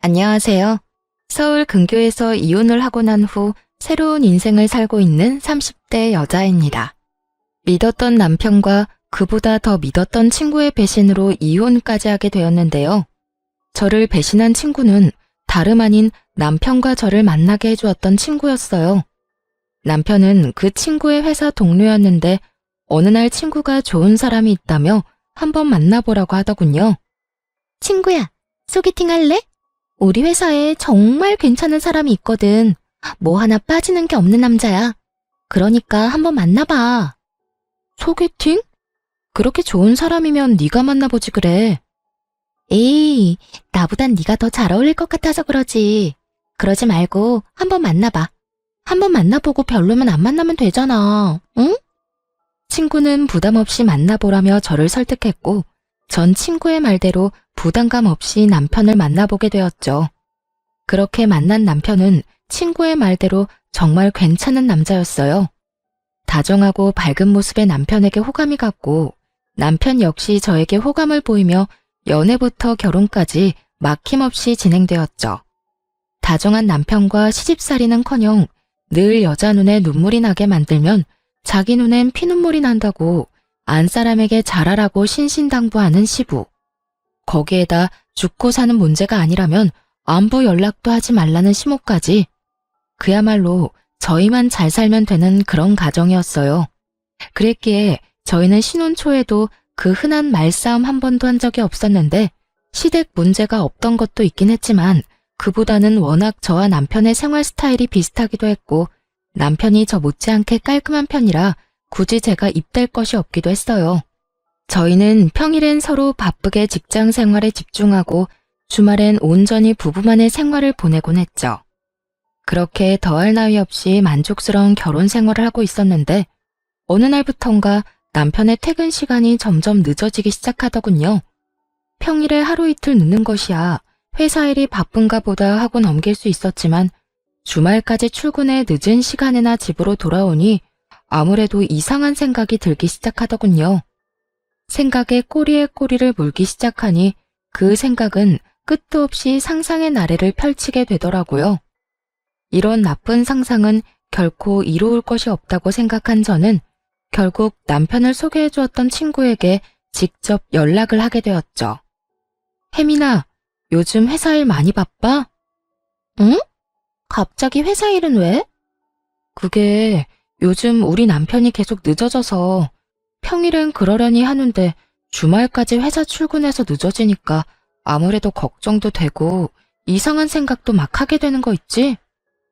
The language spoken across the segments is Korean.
안녕하세요. 서울 근교에서 이혼을 하고 난 후 새로운 인생을 살고 있는 30대 여자입니다. 믿었던 남편과 그보다 더 믿었던 친구의 배신으로 이혼까지 하게 되었는데요. 저를 배신한 친구는 다름 아닌 남편과 저를 만나게 해주었던 친구였어요. 남편은 그 친구의 회사 동료였는데 어느 날 친구가 좋은 사람이 있다며 한번 만나보라고 하더군요. 친구야, 소개팅 할래? 우리 회사에 정말 괜찮은 사람이 있거든. 뭐 하나 빠지는 게 없는 남자야. 그러니까 한번 만나봐. 소개팅? 그렇게 좋은 사람이면 네가 만나보지 그래. 에이, 나보단 네가 더 잘 어울릴 것 같아서 그러지. 그러지 말고 한번 만나봐. 한번 만나보고 별로면 안 만나면 되잖아. 응? 친구는 부담 없이 만나보라며 저를 설득했고 전 친구의 말대로 부담감 없이 남편을 만나보게 되었죠. 그렇게 만난 남편은 친구의 말대로 정말 괜찮은 남자였어요. 다정하고 밝은 모습의 남편에게 호감이 갔고 남편 역시 저에게 호감을 보이며 연애부터 결혼까지 막힘없이 진행되었죠. 다정한 남편과 시집살이는커녕 늘 여자 눈에 눈물이 나게 만들면 자기 눈엔 피눈물이 난다고 안사람에게 잘하라고 신신당부하는 시부. 거기에다 죽고 사는 문제가 아니라면 안부 연락도 하지 말라는 시모까지. 그야말로 저희만 잘 살면 되는 그런 가정이었어요. 그랬기에 저희는 신혼 초에도 그 흔한 말싸움 한 번도 한 적이 없었는데 시댁 문제가 없던 것도 있긴 했지만 그보다는 워낙 저와 남편의 생활 스타일이 비슷하기도 했고 남편이 저 못지않게 깔끔한 편이라 굳이 제가 입댈 것이 없기도 했어요. 저희는 평일엔 서로 바쁘게 직장 생활에 집중하고 주말엔 온전히 부부만의 생활을 보내곤 했죠. 그렇게 더할 나위 없이 만족스러운 결혼 생활을 하고 있었는데 어느 날부턴가 남편의 퇴근 시간이 점점 늦어지기 시작하더군요. 평일에 하루 이틀 늦는 것이야 회사 일이 바쁜가 보다 하고 넘길 수 있었지만 주말까지 출근해 늦은 시간에나 집으로 돌아오니 아무래도 이상한 생각이 들기 시작하더군요. 생각에 꼬리에 꼬리를 물기 시작하니 그 생각은 끝도 없이 상상의 나래를 펼치게 되더라고요. 이런 나쁜 상상은 결코 이루을 것이 없다고 생각한 저는 결국 남편을 소개해 주었던 친구에게 직접 연락을 하게 되었죠. 혜민아, 요즘 회사 일 많이 바빠? 응? 갑자기 회사 일은 왜? 그게 요즘 우리 남편이 계속 늦어져서 평일엔 그러려니 하는데 주말까지 회사 출근해서 늦어지니까 아무래도 걱정도 되고 이상한 생각도 막 하게 되는 거 있지?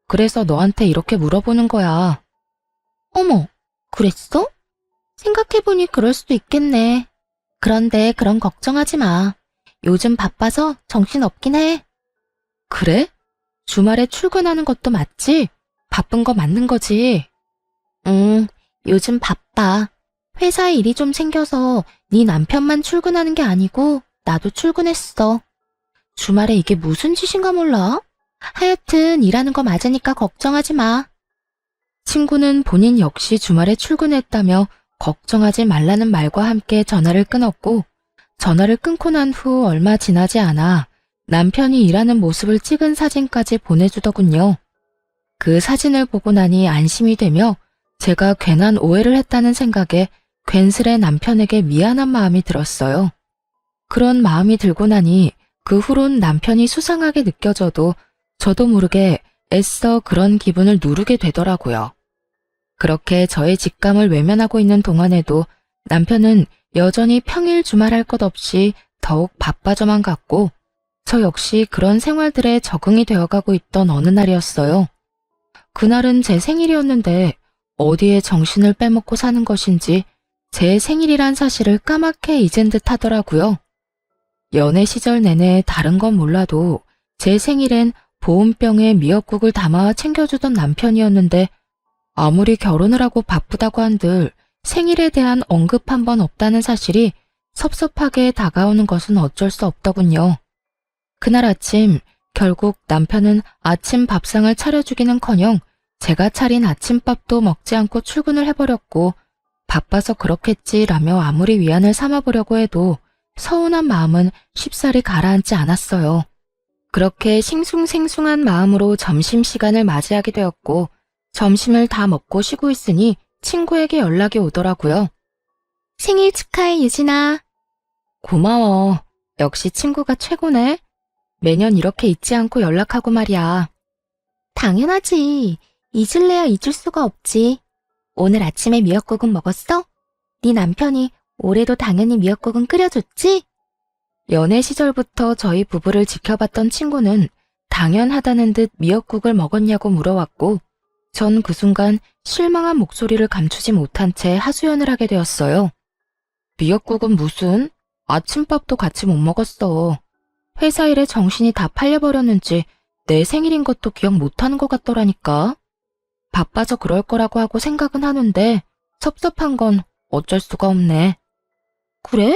그래서 너한테 이렇게 물어보는 거야. 어머, 그랬어? 생각해보니 그럴 수도 있겠네. 그런데 그런 걱정하지 마. 요즘 바빠서 정신없긴 해. 그래? 주말에 출근하는 것도 맞지? 바쁜 거 맞는 거지? 요즘 바빠. 회사에 일이 좀 생겨서 네 남편만 출근하는 게 아니고 나도 출근했어. 주말에 이게 무슨 짓인가 몰라? 하여튼 일하는 거 맞으니까 걱정하지 마. 친구는 본인 역시 주말에 출근했다며 걱정하지 말라는 말과 함께 전화를 끊었고 전화를 끊고 난 후 얼마 지나지 않아 남편이 일하는 모습을 찍은 사진까지 보내주더군요. 그 사진을 보고 나니 안심이 되며 제가 괜한 오해를 했다는 생각에 괜스레 남편에게 미안한 마음이 들었어요. 그런 마음이 들고 나니 그 후론 남편이 수상하게 느껴져도 저도 모르게 애써 그런 기분을 누르게 되더라고요. 그렇게 저의 직감을 외면하고 있는 동안에도 남편은 여전히 평일 주말 할 것 없이 더욱 바빠져만 갔고 저 역시 그런 생활들에 적응이 되어가고 있던 어느 날이었어요. 그날은 제 생일이었는데 어디에 정신을 빼먹고 사는 것인지 제 생일이란 사실을 까맣게 잊은 듯 하더라고요. 연애 시절 내내 다른 건 몰라도 제 생일엔 보온병에 미역국을 담아 챙겨주던 남편이었는데 아무리 결혼을 하고 바쁘다고 한들 생일에 대한 언급 한 번 없다는 사실이 섭섭하게 다가오는 것은 어쩔 수 없더군요. 그날 아침 결국 남편은 아침 밥상을 차려주기는커녕 제가 차린 아침밥도 먹지 않고 출근을 해버렸고 바빠서 그렇겠지라며 아무리 위안을 삼아보려고 해도 서운한 마음은 쉽사리 가라앉지 않았어요. 그렇게 싱숭생숭한 마음으로 점심시간을 맞이하게 되었고, 점심을 다 먹고 쉬고 있으니 친구에게 연락이 오더라고요. 생일 축하해, 유진아. 고마워. 역시 친구가 최고네. 매년 이렇게 잊지 않고 연락하고 말이야. 당연하지. 잊을래야 잊을 수가 없지. 오늘 아침에 미역국은 먹었어? 네 남편이 올해도 당연히 미역국은 끓여줬지? 연애 시절부터 저희 부부를 지켜봤던 친구는 당연하다는 듯 미역국을 먹었냐고 물어왔고, 전 그 순간 실망한 목소리를 감추지 못한 채 하소연을 하게 되었어요. 미역국은 무슨? 아침밥도 같이 못 먹었어. 회사 일에 정신이 다 팔려버렸는지 내 생일인 것도 기억 못하는 것 같더라니까. 바빠서 그럴 거라고 하고 생각은 하는데 섭섭한 건 어쩔 수가 없네. 그래?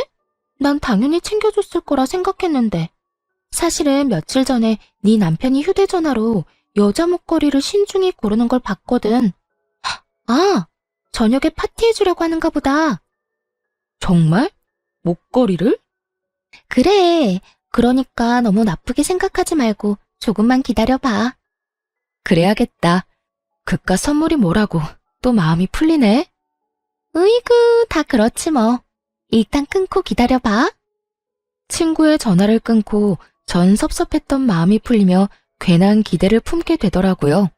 난 당연히 챙겨줬을 거라 생각했는데. 사실은 며칠 전에 네 남편이 휴대전화로 여자 목걸이를 신중히 고르는 걸 봤거든. 아, 저녁에 파티해주려고 하는가 보다. 정말? 목걸이를? 그래. 그러니까 너무 나쁘게 생각하지 말고 조금만 기다려봐. 그래야겠다. 그깟 선물이 뭐라고 또 마음이 풀리네. 으이구, 다 그렇지 뭐. 일단 끊고 기다려봐. 친구의 전화를 끊고 전 섭섭했던 마음이 풀리며 괜한 기대를 품게 되더라고요.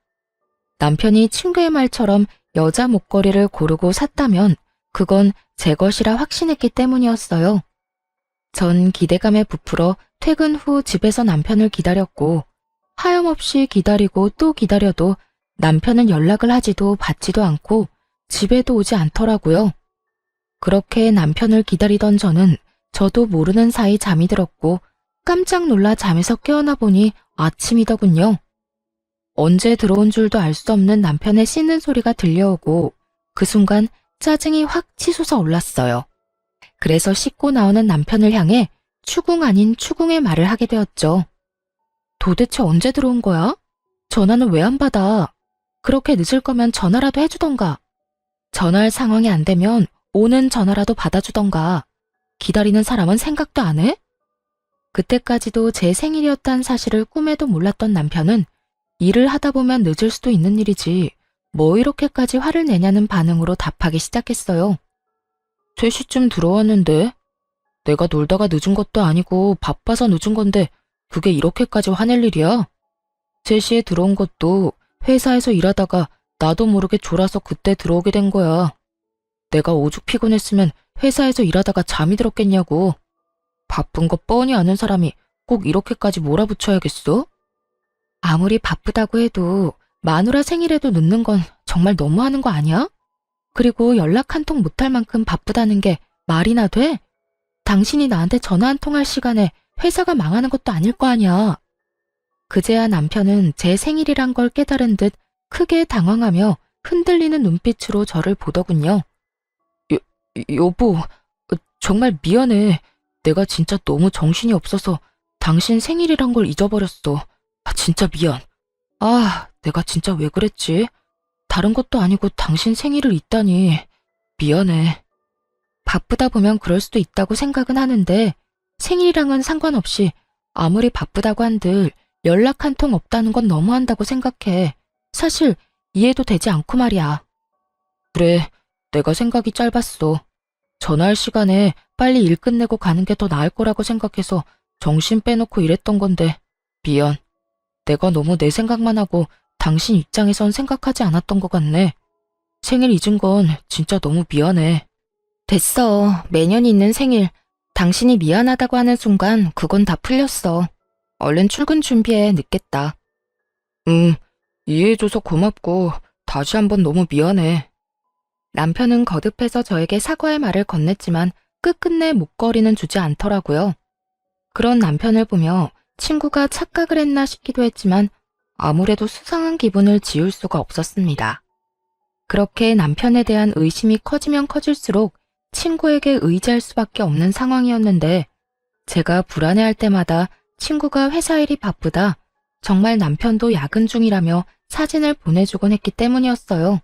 남편이 친구의 말처럼 여자 목걸이를 고르고 샀다면 그건 제 것이라 확신했기 때문이었어요. 전 기대감에 부풀어 퇴근 후 집에서 남편을 기다렸고, 하염없이 기다리고 또 기다려도 남편은 연락을 하지도 받지도 않고 집에도 오지 않더라고요. 그렇게 남편을 기다리던 저도 모르는 사이 잠이 들었고, 깜짝 놀라 잠에서 깨어나 보니 아침이더군요. 언제 들어온 줄도 알 수 없는 남편의 씻는 소리가 들려오고, 그 순간 짜증이 확 치솟아 올랐어요. 그래서 씻고 나오는 남편을 향해 추궁 아닌 추궁의 말을 하게 되었죠. 도대체 언제 들어온 거야? 전화는 왜 안 받아? 그렇게 늦을 거면 전화라도 해주던가. 전화할 상황이 안 되면 오는 전화라도 받아주던가. 기다리는 사람은 생각도 안 해? 그때까지도 제 생일이었다는 사실을 꿈에도 몰랐던 남편은 일을 하다 보면 늦을 수도 있는 일이지 뭐 이렇게까지 화를 내냐는 반응으로 답하기 시작했어요. 3시쯤 들어왔는데 내가 놀다가 늦은 것도 아니고 바빠서 늦은 건데 그게 이렇게까지 화낼 일이야? 3시에 들어온 것도 회사에서 일하다가 나도 모르게 졸아서 그때 들어오게 된 거야. 내가 오죽 피곤했으면 회사에서 일하다가 잠이 들었겠냐고. 바쁜 거 뻔히 아는 사람이 꼭 이렇게까지 몰아붙여야겠어? 아무리 바쁘다고 해도 마누라 생일에도 늦는 건 정말 너무하는 거 아니야? 그리고 연락 한 통 못할 만큼 바쁘다는 게 말이나 돼? 당신이 나한테 전화 한 통 할 시간에 회사가 망하는 것도 아닐 거 아니야. 그제야 남편은 제 생일이란 걸 깨달은 듯 크게 당황하며 흔들리는 눈빛으로 저를 보더군요. 여보, 정말 미안해. 내가 진짜 너무 정신이 없어서 당신 생일이란 걸 잊어버렸어. 진짜 미안. 내가 진짜 왜 그랬지? 다른 것도 아니고 당신 생일을 잊다니. 미안해. 바쁘다 보면 그럴 수도 있다고 생각은 하는데 생일이랑은 상관없이 아무리 바쁘다고 한들 연락 한 통 없다는 건 너무한다고 생각해. 사실 이해도 되지 않고 말이야. 그래, 내가 생각이 짧았어. 전화할 시간에 빨리 일 끝내고 가는 게 더 나을 거라고 생각해서 정신 빼놓고 일했던 건데 미안. 내가 너무 내 생각만 하고 당신 입장에선 생각하지 않았던 것 같네. 생일 잊은 건 진짜 너무 미안해. 됐어. 매년 있는 생일. 당신이 미안하다고 하는 순간 그건 다 풀렸어. 얼른 출근 준비해. 늦겠다. 이해해줘서 고맙고 다시 한번 너무 미안해. 남편은 거듭해서 저에게 사과의 말을 건넸지만 끝끝내 목걸이는 주지 않더라고요. 그런 남편을 보며 친구가 착각을 했나 싶기도 했지만 아무래도 수상한 기분을 지울 수가 없었습니다. 그렇게 남편에 대한 의심이 커지면 커질수록 친구에게 의지할 수밖에 없는 상황이었는데 제가 불안해할 때마다 친구가 회사 일이 바쁘다, 정말 남편도 야근 중이라며 사진을 보내주곤 했기 때문이었어요.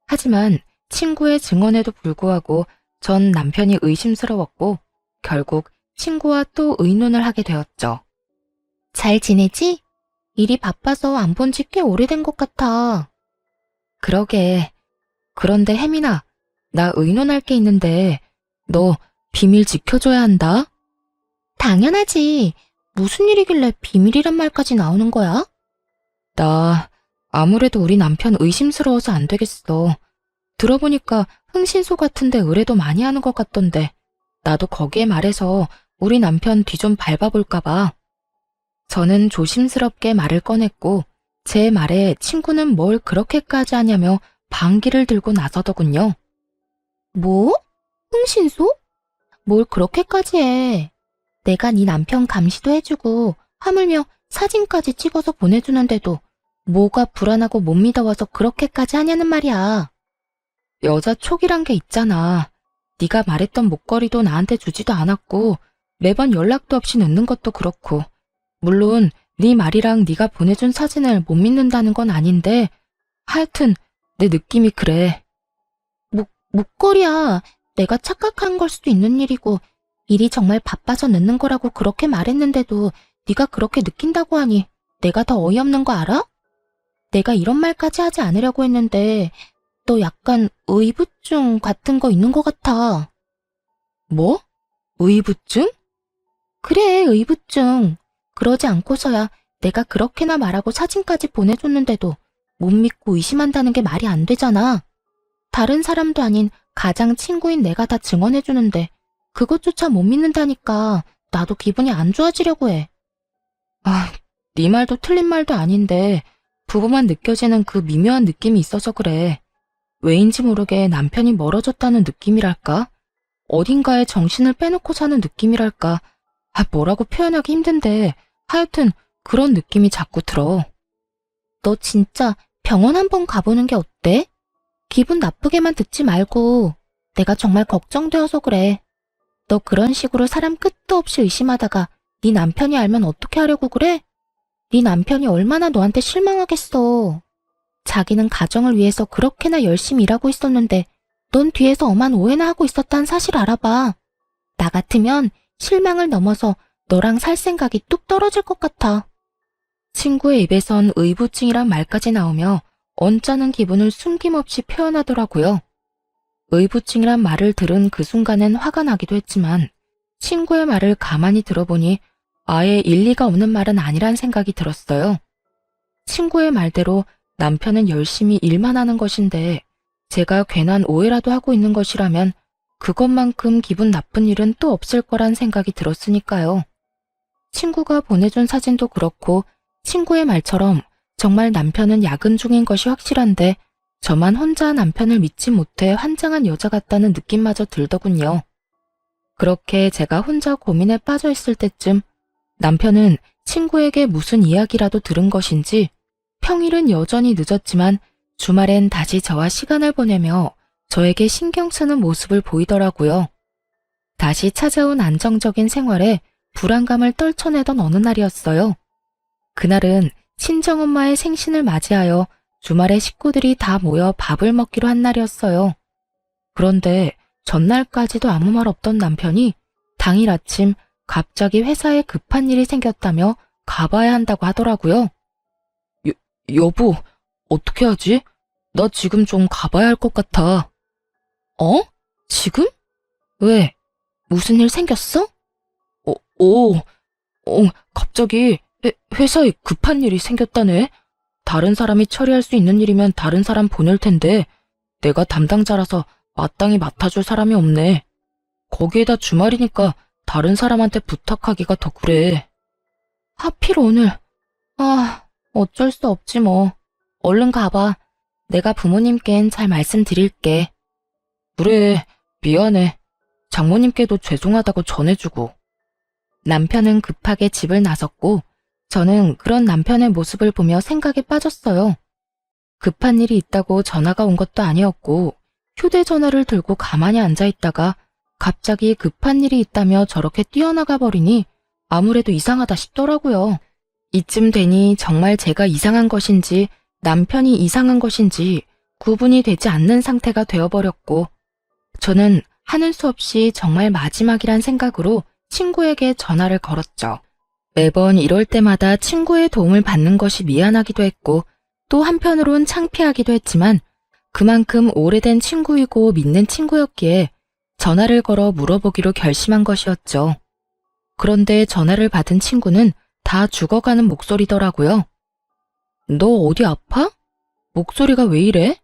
하지만 친구의 증언에도 불구하고 전 남편이 의심스러웠고 결국 친구와 또 의논을 하게 되었죠. 잘 지내지? 일이 바빠서 안 본 지 꽤 오래된 것 같아. 그러게. 그런데 혜민아, 나 의논할 게 있는데 너 비밀 지켜줘야 한다. 당연하지. 무슨 일이길래 비밀이란 말까지 나오는 거야? 나 아무래도 우리 남편 의심스러워서 안 되겠어. 들어보니까 흥신소 같은데 의뢰도 많이 하는 것 같던데 나도 거기에 말해서 우리 남편 뒤 좀 밟아볼까 봐. 저는 조심스럽게 말을 꺼냈고 제 말에 친구는 뭘 그렇게까지 하냐며 방귀를 들고 나서더군요. 뭐? 흥신소? 뭘 그렇게까지 해. 내가 네 남편 감시도 해주고 하물며 사진까지 찍어서 보내주는데도 뭐가 불안하고 못 믿어와서 그렇게까지 하냐는 말이야. 여자 촉이란 게 있잖아. 네가 말했던 목걸이도 나한테 주지도 않았고 매번 연락도 없이 늦는 것도 그렇고 물론 네 말이랑 네가 보내준 사진을 못 믿는다는 건 아닌데 하여튼 내 느낌이 그래. 목걸이야. 내가 착각한 걸 수도 있는 일이고 일이 정말 바빠서 늦는 거라고 그렇게 말했는데도 네가 그렇게 느낀다고 하니 내가 더 어이없는 거 알아? 내가 이런 말까지 하지 않으려고 했는데 너 약간 의부증 같은 거 있는 것 같아. 뭐? 의부증? 그래, 의부증. 그러지 않고서야 내가 그렇게나 말하고 사진까지 보내줬는데도 못 믿고 의심한다는 게 말이 안 되잖아. 다른 사람도 아닌 가장 친구인 내가 다 증언해주는데 그것조차 못 믿는다니까 나도 기분이 안 좋아지려고 해. 아, 네 말도 틀린 말도 아닌데 부부만 느껴지는 그 미묘한 느낌이 있어서 그래. 왜인지 모르게 남편이 멀어졌다는 느낌이랄까? 어딘가에 정신을 빼놓고 사는 느낌이랄까? 뭐라고 표현하기 힘든데 하여튼 그런 느낌이 자꾸 들어. 너 진짜 병원 한번 가보는 게 어때? 기분 나쁘게만 듣지 말고 내가 정말 걱정되어서 그래. 너 그런 식으로 사람 끝도 없이 의심하다가 네 남편이 알면 어떻게 하려고 그래? 네 남편이 얼마나 너한테 실망하겠어. 자기는 가정을 위해서 그렇게나 열심히 일하고 있었는데 넌 뒤에서 엄한 오해나 하고 있었다는 사실 알아봐. 나 같으면 실망을 넘어서 너랑 살 생각이 뚝 떨어질 것 같아. 친구의 입에선 의부증이란 말까지 나오며 언짢은 기분을 숨김없이 표현하더라고요. 의부증이란 말을 들은 그 순간엔 화가 나기도 했지만 친구의 말을 가만히 들어보니 아예 일리가 없는 말은 아니란 생각이 들었어요. 친구의 말대로 남편은 열심히 일만 하는 것인데 제가 괜한 오해라도 하고 있는 것이라면 그것만큼 기분 나쁜 일은 또 없을 거란 생각이 들었으니까요. 친구가 보내준 사진도 그렇고 친구의 말처럼 정말 남편은 야근 중인 것이 확실한데 저만 혼자 남편을 믿지 못해 환장한 여자 같다는 느낌마저 들더군요. 그렇게 제가 혼자 고민에 빠져 있을 때쯤 남편은 친구에게 무슨 이야기라도 들은 것인지 평일은 여전히 늦었지만 주말엔 다시 저와 시간을 보내며 저에게 신경 쓰는 모습을 보이더라고요. 다시 찾아온 안정적인 생활에 불안감을 떨쳐내던 어느 날이었어요. 그날은 친정엄마의 생신을 맞이하여 주말에 식구들이 다 모여 밥을 먹기로 한 날이었어요. 그런데 전날까지도 아무 말 없던 남편이 당일 아침 갑자기 회사에 급한 일이 생겼다며 가봐야 한다고 하더라고요. 여보, 어떻게 하지? 나 지금 좀 가봐야 할 것 같아. 어? 지금? 왜? 무슨 일 생겼어? 갑자기 회사에 급한 일이 생겼다네. 다른 사람이 처리할 수 있는 일이면 다른 사람 보낼 텐데 내가 담당자라서 마땅히 맡아줄 사람이 없네. 거기에다 주말이니까 다른 사람한테 부탁하기가 더 그래. 하필 오늘. 어쩔 수 없지 뭐. 얼른 가봐. 내가 부모님께는 잘 말씀드릴게. 그래, 미안해. 장모님께도 죄송하다고 전해주고. 남편은 급하게 집을 나섰고 저는 그런 남편의 모습을 보며 생각에 빠졌어요. 급한 일이 있다고 전화가 온 것도 아니었고 휴대전화를 들고 가만히 앉아있다가 갑자기 급한 일이 있다며 저렇게 뛰어나가 버리니 아무래도 이상하다 싶더라고요. 이쯤 되니 정말 제가 이상한 것인지 남편이 이상한 것인지 구분이 되지 않는 상태가 되어버렸고 저는 하는 수 없이 정말 마지막이란 생각으로 친구에게 전화를 걸었죠. 매번 이럴 때마다 친구의 도움을 받는 것이 미안하기도 했고 또 한편으론 창피하기도 했지만 그만큼 오래된 친구이고 믿는 친구였기에 전화를 걸어 물어보기로 결심한 것이었죠. 그런데 전화를 받은 친구는 다 죽어가는 목소리더라고요. 너 어디 아파? 목소리가 왜 이래?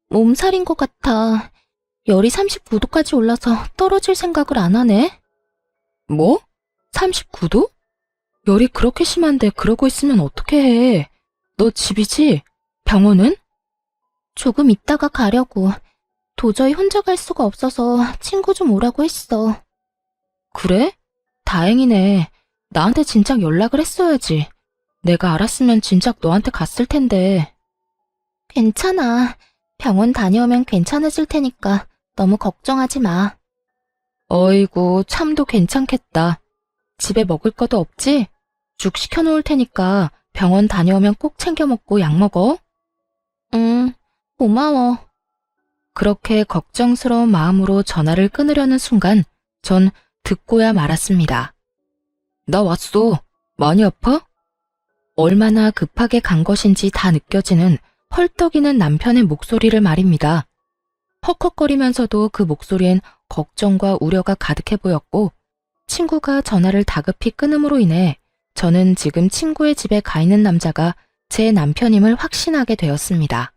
몸살인 것 같아. 열이 39도까지 올라서 떨어질 생각을 안 하네. 뭐? 39도? 열이 그렇게 심한데 그러고 있으면 어떻게 해? 너 집이지? 병원은? 조금 있다가 가려고. 도저히 혼자 갈 수가 없어서 친구 좀 오라고 했어. 그래? 다행이네. 나한테 진작 연락을 했어야지. 내가 알았으면 진작 너한테 갔을 텐데. 괜찮아. 병원 다녀오면 괜찮아질 테니까 너무 걱정하지 마. 어이구, 참도 괜찮겠다. 집에 먹을 것도 없지? 죽 시켜놓을 테니까 병원 다녀오면 꼭 챙겨 먹고 약 먹어. 응, 고마워. 그렇게 걱정스러운 마음으로 전화를 끊으려는 순간 전 듣고야 말았습니다. 나 왔어. 많이 아파? 얼마나 급하게 간 것인지 다 느껴지는 헐떡이는 남편의 목소리를 말입니다. 헉헉거리면서도 그 목소리엔 걱정과 우려가 가득해 보였고 친구가 전화를 다급히 끊음으로 인해 저는 지금 친구의 집에 가 있는 남자가 제 남편임을 확신하게 되었습니다.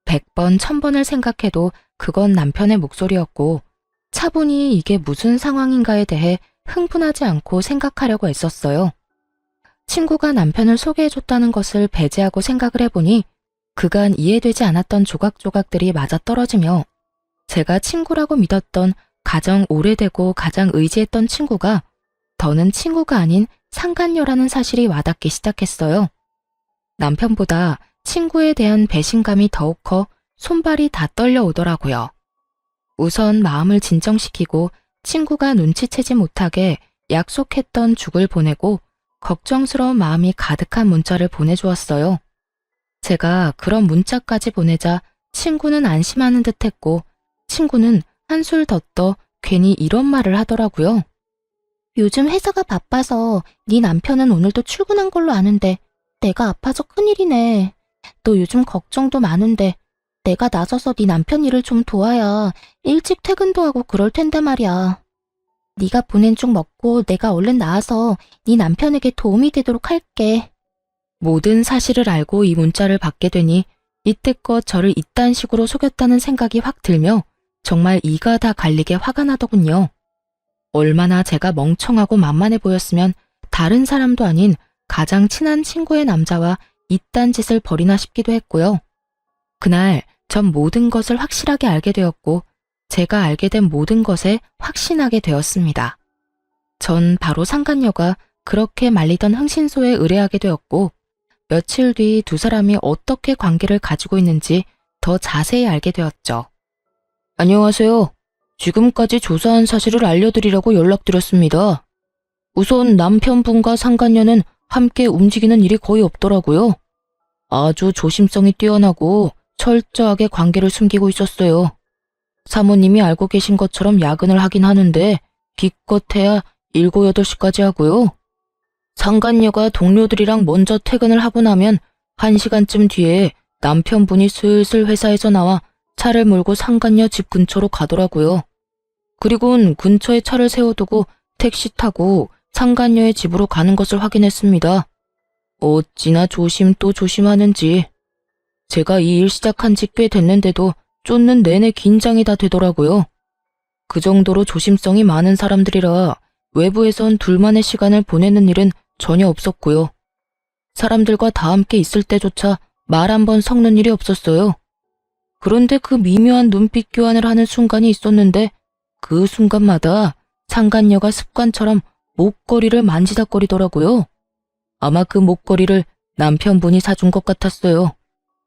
100번, 1000번을 생각해도 그건 남편의 목소리였고 차분히 이게 무슨 상황인가에 대해 흥분하지 않고 생각하려고 애썼어요. 친구가 남편을 소개해줬다는 것을 배제하고 생각을 해보니 그간 이해되지 않았던 조각조각들이 맞아떨어지며 제가 친구라고 믿었던 가장 오래되고 가장 의지했던 친구가 더는 친구가 아닌 상간녀라는 사실이 와닿기 시작했어요. 남편보다 친구에 대한 배신감이 더욱 커 손발이 다 떨려오더라고요. 우선 마음을 진정시키고 친구가 눈치채지 못하게 약속했던 죽을 보내고 걱정스러운 마음이 가득한 문자를 보내주었어요. 제가 그런 문자까지 보내자 친구는 안심하는 듯했고 친구는 한술 더 떠 괜히 이런 말을 하더라고요. 요즘 회사가 바빠서 네 남편은 오늘도 출근한 걸로 아는데 내가 아파서 큰일이네. 너 요즘 걱정도 많은데 내가 나서서 네 남편 일을 좀 도와야 일찍 퇴근도 하고 그럴 텐데 말이야. 네가 보낸 죽 먹고 내가 얼른 나와서 네 남편에게 도움이 되도록 할게. 모든 사실을 알고 이 문자를 받게 되니 이때껏 저를 이딴 식으로 속였다는 생각이 확 들며 정말 이가 다 갈리게 화가 나더군요. 얼마나 제가 멍청하고 만만해 보였으면 다른 사람도 아닌 가장 친한 친구의 남자와 이딴 짓을 벌이나 싶기도 했고요. 그날 전 모든 것을 확실하게 알게 되었고 제가 알게 된 모든 것에 확신하게 되었습니다. 전 바로 상간녀가 그렇게 말리던 흥신소에 의뢰하게 되었고 며칠 뒤 두 사람이 어떻게 관계를 가지고 있는지 더 자세히 알게 되었죠. 안녕하세요. 지금까지 조사한 사실을 알려드리려고 연락드렸습니다. 우선 남편분과 상간녀는 함께 움직이는 일이 거의 없더라고요. 아주 조심성이 뛰어나고 철저하게 관계를 숨기고 있었어요. 사모님이 알고 계신 것처럼 야근을 하긴 하는데 기껏해야 7, 8시까지 하고요. 상간녀가 동료들이랑 먼저 퇴근을 하고 나면 1시간쯤 뒤에 남편분이 슬슬 회사에서 나와 차를 몰고 상간녀 집 근처로 가더라고요. 그리고는 근처에 차를 세워두고 택시 타고 상간녀의 집으로 가는 것을 확인했습니다. 어찌나 조심 또 조심하는지. 제가 이 일 시작한 지 꽤 됐는데도 쫓는 내내 긴장이 다 되더라고요. 그 정도로 조심성이 많은 사람들이라 외부에선 둘만의 시간을 보내는 일은 전혀 없었고요. 사람들과 다 함께 있을 때조차 말 한 번 섞는 일이 없었어요. 그런데 그 미묘한 눈빛 교환을 하는 순간이 있었는데 그 순간마다 상간녀가 습관처럼 목걸이를 만지작거리더라고요. 아마 그 목걸이를 남편분이 사준 것 같았어요.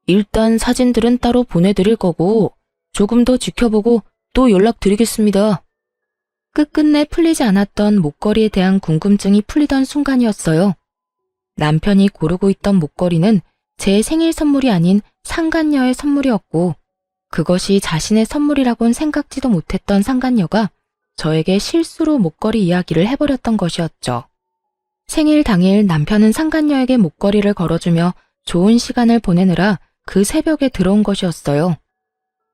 일단 사진들은 따로 보내드릴 거고 조금 더 지켜보고 또 연락드리겠습니다. 끝끝내 풀리지 않았던 목걸이에 대한 궁금증이 풀리던 순간이었어요. 남편이 고르고 있던 목걸이는 제 생일 선물이 아닌 상간녀의 선물이었고 그것이 자신의 선물이라곤 생각지도 못했던 상간녀가 저에게 실수로 목걸이 이야기를 해버렸던 것이었죠. 생일 당일 남편은 상간녀에게 목걸이를 걸어주며 좋은 시간을 보내느라 그 새벽에 들어온 것이었어요.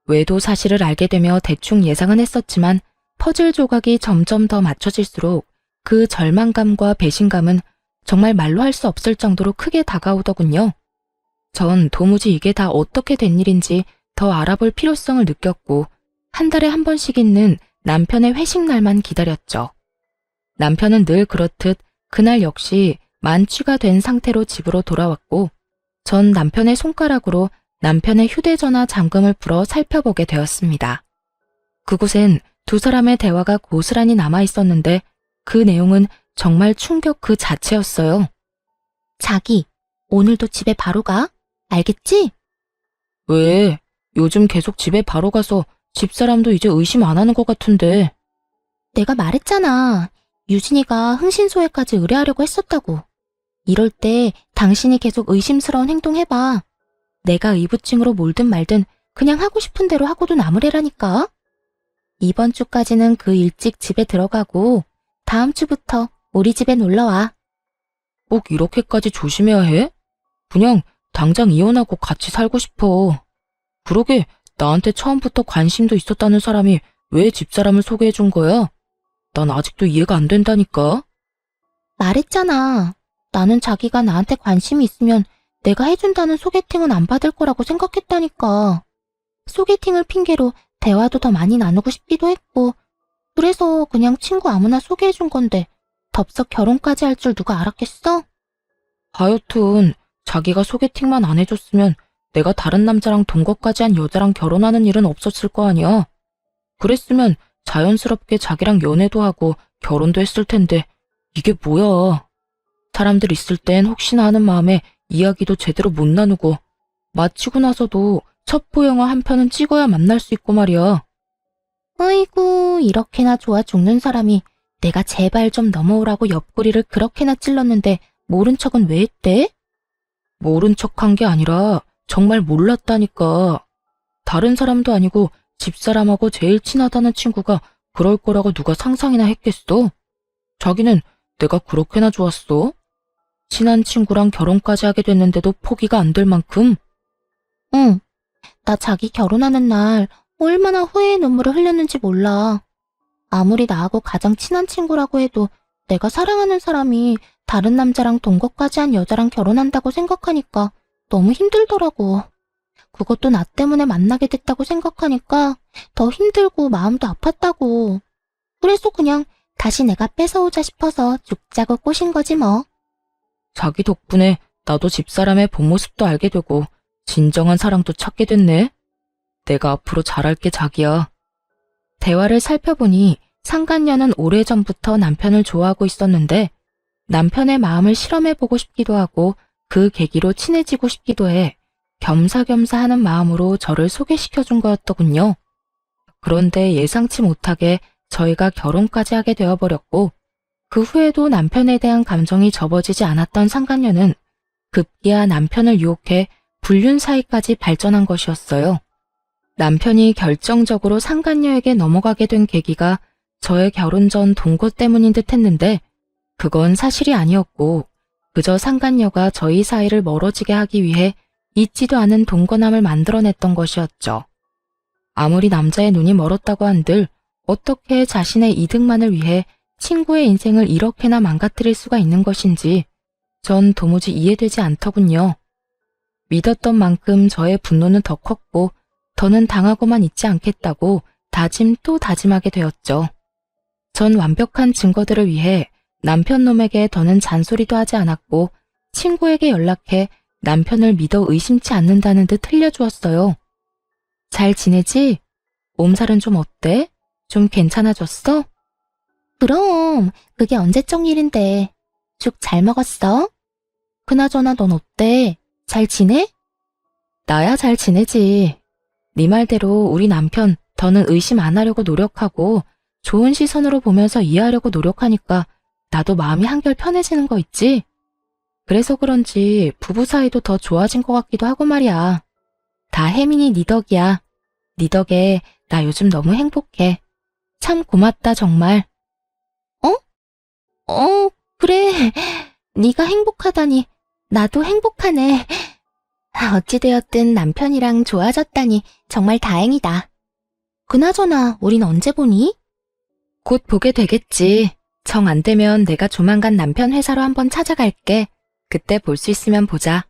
외도 사실을 알게 되며 대충 예상은 했었지만 퍼즐 조각이 점점 더 맞춰질수록 그 절망감과 배신감은 정말 말로 할 수 없을 정도로 크게 다가오더군요. 전 도무지 이게 다 어떻게 된 일인지 더 알아볼 필요성을 느꼈고 한 달에 한 번씩 있는 남편의 회식 날만 기다렸죠. 남편은 늘 그렇듯 그날 역시 만취가 된 상태로 집으로 돌아왔고 전 남편의 손가락으로 남편의 휴대전화 잠금을 풀어 살펴보게 되었습니다. 그곳엔 두 사람의 대화가 고스란히 남아 있었는데 그 내용은 정말 충격 그 자체였어요. 자기, 오늘도 집에 바로 가? 알겠지? 왜? 요즘 계속 집에 바로 가서 집사람도 이제 의심 안 하는 것 같은데. 내가 말했잖아. 유진이가 흥신소에까지 의뢰하려고 했었다고. 이럴 때 당신이 계속 의심스러운 행동 해봐. 내가 의부증으로 몰든 말든 그냥 하고 싶은 대로 하고도 남으래라니까. 이번 주까지는 그 일찍 집에 들어가고 다음 주부터 우리 집에 놀러와. 꼭 이렇게까지 조심해야 해? 그냥 당장 이혼하고 같이 살고 싶어. 그러게 나한테 처음부터 관심도 있었다는 사람이 왜 집사람을 소개해준 거야? 난 아직도 이해가 안 된다니까. 말했잖아. 나는 자기가 나한테 관심이 있으면 내가 해준다는 소개팅은 안 받을 거라고 생각했다니까. 소개팅을 핑계로 대화도 더 많이 나누고 싶기도 했고 그래서 그냥 친구 아무나 소개해준 건데 덥석 결혼까지 할 줄 누가 알았겠어? 하여튼 자기가 소개팅만 안 해줬으면 내가 다른 남자랑 동거까지 한 여자랑 결혼하는 일은 없었을 거 아니야. 그랬으면 자연스럽게 자기랑 연애도 하고 결혼도 했을 텐데 이게 뭐야. 사람들 있을 땐 혹시나 하는 마음에 이야기도 제대로 못 나누고 마치고 나서도 첩보 영화 한 편은 찍어야 만날 수 있고 말이야. 아이고 이렇게나 좋아 죽는 사람이 내가 제발 좀 넘어오라고 옆구리를 그렇게나 찔렀는데 모른 척은 왜 했대? 모른 척한 게 아니라 정말 몰랐다니까. 다른 사람도 아니고 집사람하고 제일 친하다는 친구가 그럴 거라고 누가 상상이나 했겠어? 자기는 내가 그렇게나 좋았어? 친한 친구랑 결혼까지 하게 됐는데도 포기가 안 될 만큼? 응, 나 자기 결혼하는 날 얼마나 후회의 눈물을 흘렸는지 몰라. 아무리 나하고 가장 친한 친구라고 해도 내가 사랑하는 사람이 다른 남자랑 동거까지 한 여자랑 결혼한다고 생각하니까 너무 힘들더라고. 그것도 나 때문에 만나게 됐다고 생각하니까 더 힘들고 마음도 아팠다고. 그래서 그냥 다시 내가 뺏어오자 싶어서 죽자고 꼬신 거지 뭐. 자기 덕분에 나도 집사람의 본 모습도 알게 되고 진정한 사랑도 찾게 됐네. 내가 앞으로 잘할게 자기야. 대화를 살펴보니 상간녀는 오래전부터 남편을 좋아하고 있었는데 남편의 마음을 실험해보고 싶기도 하고 그 계기로 친해지고 싶기도 해 겸사겸사 하는 마음으로 저를 소개시켜준 거였더군요. 그런데 예상치 못하게 저희가 결혼까지 하게 되어버렸고 그 후에도 남편에 대한 감정이 접어지지 않았던 상간녀는 급기야 남편을 유혹해 불륜 사이까지 발전한 것이었어요. 남편이 결정적으로 상간녀에게 넘어가게 된 계기가 저의 결혼 전 동거 때문인 듯 했는데 그건 사실이 아니었고 그저 상간녀가 저희 사이를 멀어지게 하기 위해 잊지도 않은 동거남을 만들어냈던 것이었죠. 아무리 남자의 눈이 멀었다고 한들 어떻게 자신의 이득만을 위해 친구의 인생을 이렇게나 망가뜨릴 수가 있는 것인지 전 도무지 이해되지 않더군요. 믿었던 만큼 저의 분노는 더 컸고 더는 당하고만 있지 않겠다고 다짐 또 다짐하게 되었죠. 전 완벽한 증거들을 위해 남편 놈에게 더는 잔소리도 하지 않았고 친구에게 연락해 남편을 믿어 의심치 않는다는 듯 흘려주었어요. 잘 지내지? 몸살은 좀 어때? 좀 괜찮아졌어? 그럼 그게 언제적 일인데. 죽 잘 먹었어? 그나저나 넌 어때? 잘 지내? 나야 잘 지내지. 네 말대로 우리 남편 더는 의심 안 하려고 노력하고 좋은 시선으로 보면서 이해하려고 노력하니까 나도 마음이 한결 편해지는 거 있지? 그래서 그런지 부부 사이도 더 좋아진 것 같기도 하고 말이야. 다 혜민이 네 덕이야. 네 덕에 나 요즘 너무 행복해. 참 고맙다 정말. 그래. 네가 행복하다니 나도 행복하네. 어찌되었든 남편이랑 좋아졌다니 정말 다행이다. 그나저나 우린 언제 보니? 곧 보게 되겠지. 정 안 되면 내가 조만간 남편 회사로 한번 찾아갈게. 그때 볼 수 있으면 보자.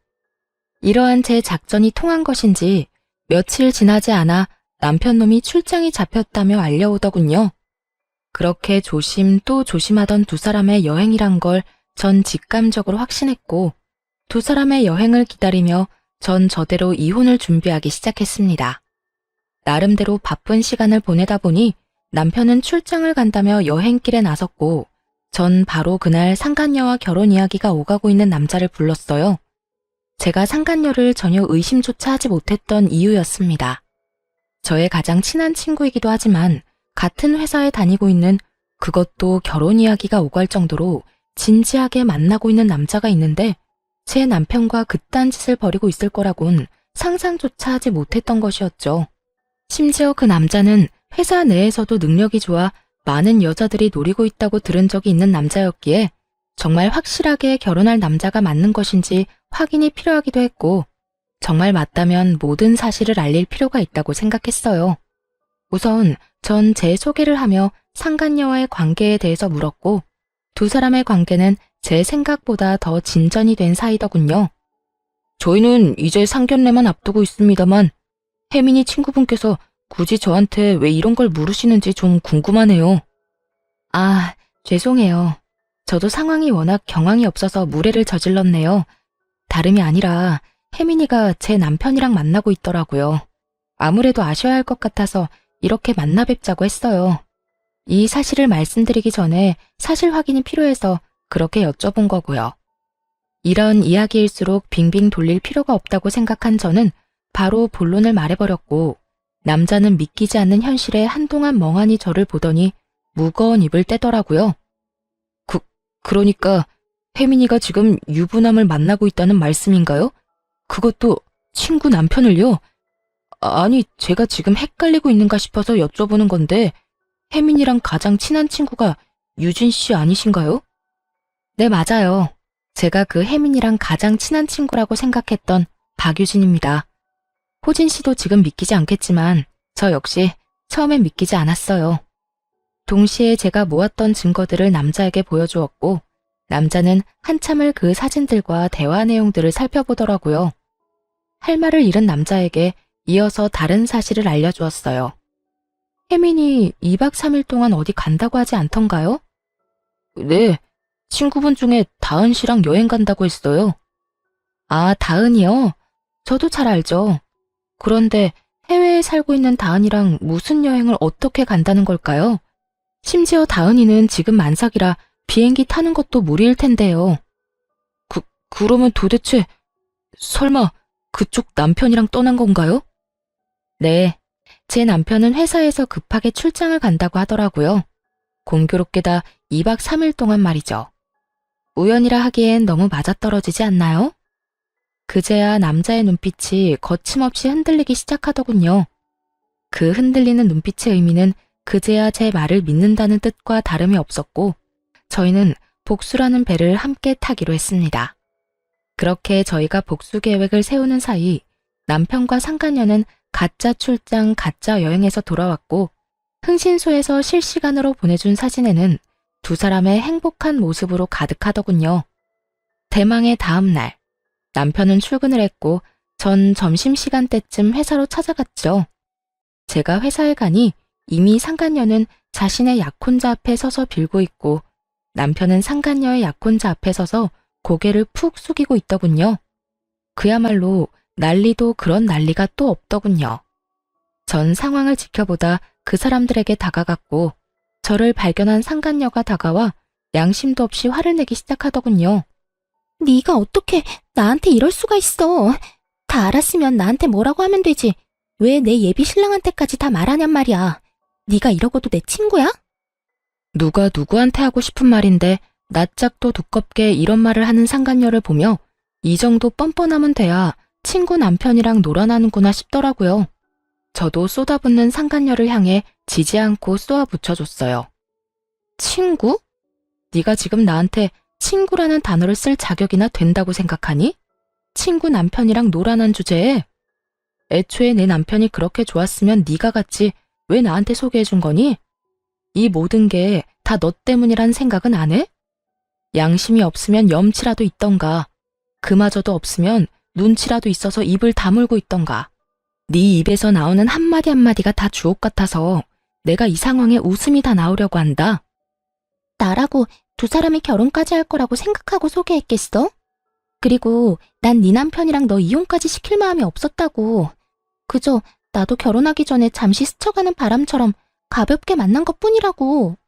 이러한 제 작전이 통한 것인지 며칠 지나지 않아 남편 놈이 출장이 잡혔다며 알려오더군요. 그렇게 조심 또 조심하던 두 사람의 여행이란 걸 전 직감적으로 확신했고, 두 사람의 여행을 기다리며 전 저대로 이혼을 준비하기 시작했습니다. 나름대로 바쁜 시간을 보내다 보니 남편은 출장을 간다며 여행길에 나섰고, 전 바로 그날 상간녀와 결혼 이야기가 오가고 있는 남자를 불렀어요. 제가 상간녀를 전혀 의심조차 하지 못했던 이유였습니다. 저의 가장 친한 친구이기도 하지만 같은 회사에 다니고 있는, 그것도 결혼 이야기가 오갈 정도로 진지하게 만나고 있는 남자가 있는데 제 남편과 그딴 짓을 벌이고 있을 거라곤 상상조차 하지 못했던 것이었죠. 심지어 그 남자는 회사 내에서도 능력이 좋아 많은 여자들이 노리고 있다고 들은 적이 있는 남자였기에 정말 확실하게 결혼할 남자가 맞는 것인지 확인이 필요하기도 했고, 정말 맞다면 모든 사실을 알릴 필요가 있다고 생각했어요. 우선 전 제 소개를 하며 상간녀와의 관계에 대해서 물었고, 두 사람의 관계는 제 생각보다 더 진전이 된 사이더군요. 저희는 이제 상견례만 앞두고 있습니다만 혜민이 친구분께서 굳이 저한테 왜 이런 걸 물으시는지 좀 궁금하네요. 아, 죄송해요. 저도 상황이 워낙 경황이 없어서 무례를 저질렀네요. 다름이 아니라 혜민이가 제 남편이랑 만나고 있더라고요. 아무래도 아셔야 할 것 같아서 이렇게 만나 뵙자고 했어요. 이 사실을 말씀드리기 전에 사실 확인이 필요해서 그렇게 여쭤본 거고요. 이런 이야기일수록 빙빙 돌릴 필요가 없다고 생각한 저는 바로 본론을 말해버렸고, 남자는 믿기지 않는 현실에 한동안 멍하니 저를 보더니 무거운 입을 떼더라고요. 그러니까 혜민이가 지금 유부남을 만나고 있다는 말씀인가요? 그것도 친구 남편을요? 아니, 제가 지금 헷갈리고 있는가 싶어서 여쭤보는 건데 혜민이랑 가장 친한 친구가 유진 씨 아니신가요? 네, 맞아요. 제가 그 혜민이랑 가장 친한 친구라고 생각했던 박유진입니다. 호진 씨도 지금 믿기지 않겠지만 저 역시 처음엔 믿기지 않았어요. 동시에 제가 모았던 증거들을 남자에게 보여주었고, 남자는 한참을 그 사진들과 대화 내용들을 살펴보더라고요. 할 말을 잃은 남자에게 이어서 다른 사실을 알려주었어요. 혜민이 2박 3일 동안 어디 간다고 하지 않던가요? 네, 친구분 중에 다은 씨랑 여행 간다고 했어요. 아, 다은이요? 저도 잘 알죠. 그런데 해외에 살고 있는 다은이랑 무슨 여행을 어떻게 간다는 걸까요? 심지어 다은이는 지금 만삭이라 비행기 타는 것도 무리일 텐데요. 그러면 도대체 설마 그쪽 남편이랑 떠난 건가요? 네, 제 남편은 회사에서 급하게 출장을 간다고 하더라고요. 공교롭게다 2박 3일 동안 말이죠. 우연이라 하기엔 너무 맞아떨어지지 않나요? 그제야 남자의 눈빛이 거침없이 흔들리기 시작하더군요. 그 흔들리는 눈빛의 의미는 그제야 제 말을 믿는다는 뜻과 다름이 없었고, 저희는 복수라는 배를 함께 타기로 했습니다. 그렇게 저희가 복수 계획을 세우는 사이 남편과 상간녀는 가짜 출장, 가짜 여행에서 돌아왔고, 흥신소에서 실시간으로 보내준 사진에는 두 사람의 행복한 모습으로 가득하더군요. 대망의 다음 날, 남편은 출근을 했고 전 점심시간대쯤 회사로 찾아갔죠. 제가 회사에 가니 이미 상간녀는 자신의 약혼자 앞에 서서 빌고 있고, 남편은 상간녀의 약혼자 앞에 서서 고개를 푹 숙이고 있더군요. 그야말로 난리도 그런 난리가 또 없더군요. 전 상황을 지켜보다 그 사람들에게 다가갔고, 저를 발견한 상간녀가 다가와 양심도 없이 화를 내기 시작하더군요. 네가 어떻게 나한테 이럴 수가 있어. 다 알았으면 나한테 뭐라고 하면 되지. 왜 내 예비 신랑한테까지 다 말하냔 말이야. 네가 이러고도 내 친구야? 누가 누구한테 하고 싶은 말인데 낯짝도 두껍게 이런 말을 하는 상간녀를 보며 이 정도 뻔뻔하면 돼야 친구 남편이랑 놀아나는구나 싶더라고요. 저도 쏟아붓는 상간녀를 향해 지지 않고 쏘아 붙여줬어요. 친구? 네가 지금 나한테 친구라는 단어를 쓸 자격이나 된다고 생각하니? 친구 남편이랑 놀아난 주제에? 애초에 내 남편이 그렇게 좋았으면 네가 갔지 왜 나한테 소개해준 거니? 이 모든 게 다 너 때문이란 생각은 안 해? 양심이 없으면 염치라도 있던가. 그마저도 없으면 눈치라도 있어서 입을 다물고 있던가. 네 입에서 나오는 한마디 한마디가 다 주옥 같아서 내가 이 상황에 웃음이 다 나오려고 한다. 나라고 두 사람이 결혼까지 할 거라고 생각하고 소개했겠어? 그리고 난 네 남편이랑 너 이혼까지 시킬 마음이 없었다고. 그저 나도 결혼하기 전에 잠시 스쳐가는 바람처럼 가볍게 만난 것뿐이라고.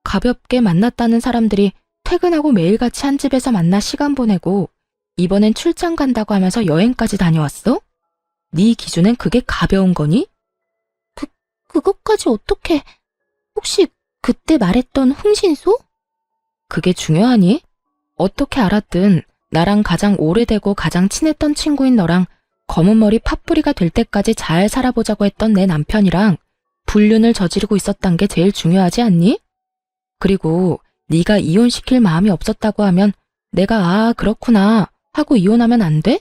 가볍게 만났다는 사람들이 퇴근하고 매일같이 한 집에서 만나 시간 보내고 이번엔 출장 간다고 하면서 여행까지 다녀왔어? 네 기준엔 그게 가벼운 거니? 그것까지 어떻게... 혹시 그때 말했던 흥신소? 그게 중요하니? 어떻게 알았든 나랑 가장 오래되고 가장 친했던 친구인 너랑 검은 머리 팥뿌리가 될 때까지 잘 살아보자고 했던 내 남편이랑 불륜을 저지르고 있었단 게 제일 중요하지 않니? 그리고 네가 이혼시킬 마음이 없었다고 하면 내가 아 그렇구나 하고 이혼하면 안 돼?